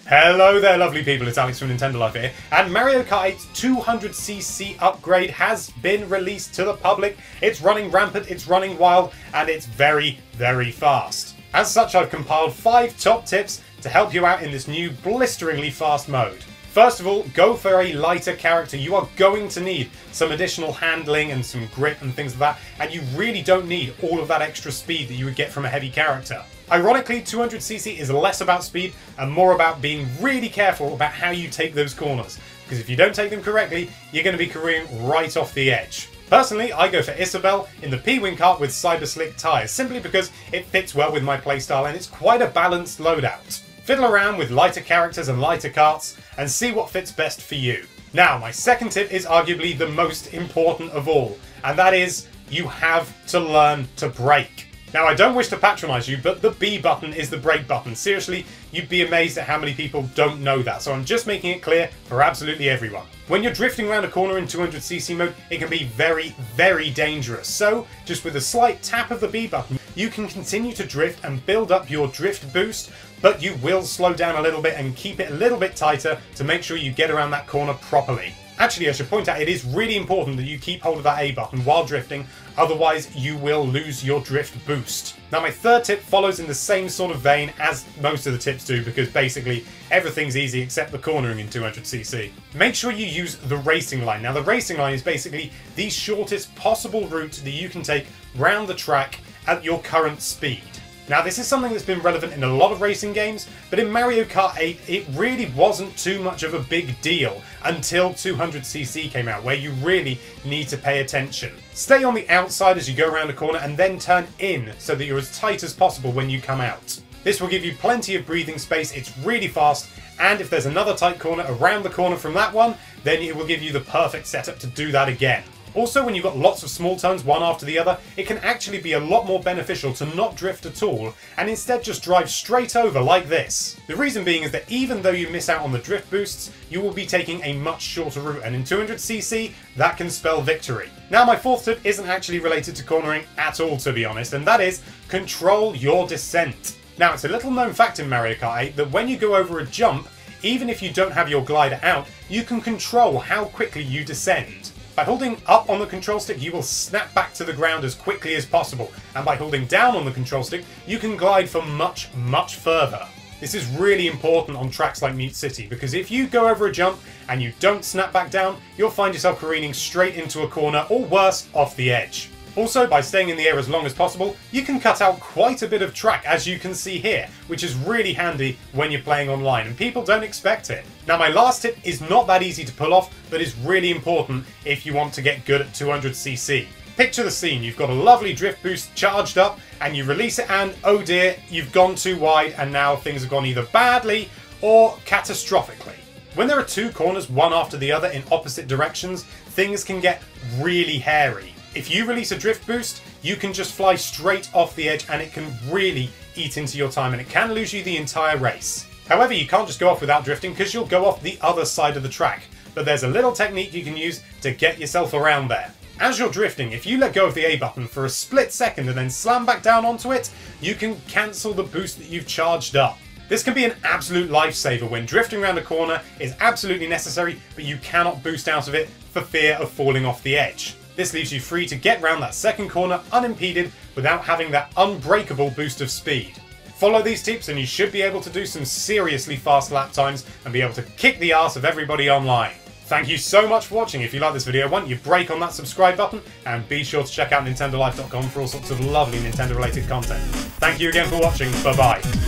Hello there lovely people, it's Alex from Nintendo Life here, and Mario Kart 8's 200cc upgrade has been released to the public. It's running rampant, it's running wild, and it's very, very fast. As such, I've compiled 5 top tips to help you out in this new blisteringly fast mode. First of all, go for a lighter character. You are going to need some additional handling and some grip and things like that, and you really don't need all of that extra speed that you would get from a heavy character. Ironically, 200cc is less about speed and more about being really careful about how you take those corners, because if you don't take them correctly, you're going to be careering right off the edge. Personally, I go for Isabelle in the P-Wing kart with Cyber Slick tyres, simply because it fits well with my playstyle and it's quite a balanced loadout. Fiddle around with lighter characters and lighter karts and see what fits best for you. Now, my second tip is arguably the most important of all, and that is you have to learn to brake. Now, I don't wish to patronise you, but the B button is the brake button. Seriously, you'd be amazed at how many people don't know that, so I'm just making it clear for absolutely everyone. When you're drifting around a corner in 200cc mode, it can be very, very dangerous. So, just with a slight tap of the B button, you can continue to drift and build up your drift boost, but you will slow down a little bit and keep it a little bit tighter to make sure you get around that corner properly. Actually, I should point out it is really important that you keep hold of that A button while drifting, otherwise you will lose your drift boost. Now, my third tip follows in the same sort of vein as most of the tips do, because basically everything's easy except the cornering in 200cc. Make sure you use the racing line. Now, the racing line is basically the shortest possible route that you can take round the track at your current speed. Now, this is something that's been relevant in a lot of racing games, but in Mario Kart 8 it really wasn't too much of a big deal until 200cc came out, where you really need to pay attention. Stay on the outside as you go around a corner and then turn in so that you're as tight as possible when you come out. This will give you plenty of breathing space, it's really fast, and if there's another tight corner around the corner from that one, then it will give you the perfect setup to do that again. Also, when you've got lots of small turns one after the other, it can actually be a lot more beneficial to not drift at all and instead just drive straight over like this. The reason being is that even though you miss out on the drift boosts, you will be taking a much shorter route, and in 200cc that can spell victory. Now, my fourth tip isn't actually related to cornering at all, to be honest, and that is control your descent. Now, it's a little known fact in Mario Kart 8 that when you go over a jump, even if you don't have your glider out, you can control how quickly you descend. By holding up on the control stick, you will snap back to the ground as quickly as possible, and by holding down on the control stick, you can glide for much, much further. This is really important on tracks like Mute City, because if you go over a jump and you don't snap back down, you'll find yourself careening straight into a corner, or worse, off the edge. Also, by staying in the air as long as possible, you can cut out quite a bit of track, as you can see here, which is really handy when you're playing online, and people don't expect it. Now, my last tip is not that easy to pull off, but is really important if you want to get good at 200cc. Picture the scene, you've got a lovely drift boost charged up, and you release it and, oh dear, you've gone too wide, and now things have gone either badly or catastrophically. When there are two corners, one after the other in opposite directions, things can get really hairy. If you release a drift boost, you can just fly straight off the edge and it can really eat into your time, and it can lose you the entire race. However, you can't just go off without drifting, because you'll go off the other side of the track. But there's a little technique you can use to get yourself around there. As you're drifting, if you let go of the A button for a split second and then slam back down onto it, you can cancel the boost that you've charged up. This can be an absolute lifesaver when drifting around a corner is absolutely necessary, but you cannot boost out of it for fear of falling off the edge. This leaves you free to get round that second corner unimpeded without having that unbreakable boost of speed. Follow these tips and you should be able to do some seriously fast lap times and be able to kick the arse of everybody online. Thank you so much for watching. If you like this video, why don't you break on that subscribe button, and be sure to check out nintendolife.com for all sorts of lovely Nintendo related content. Thank you again for watching. Bye bye.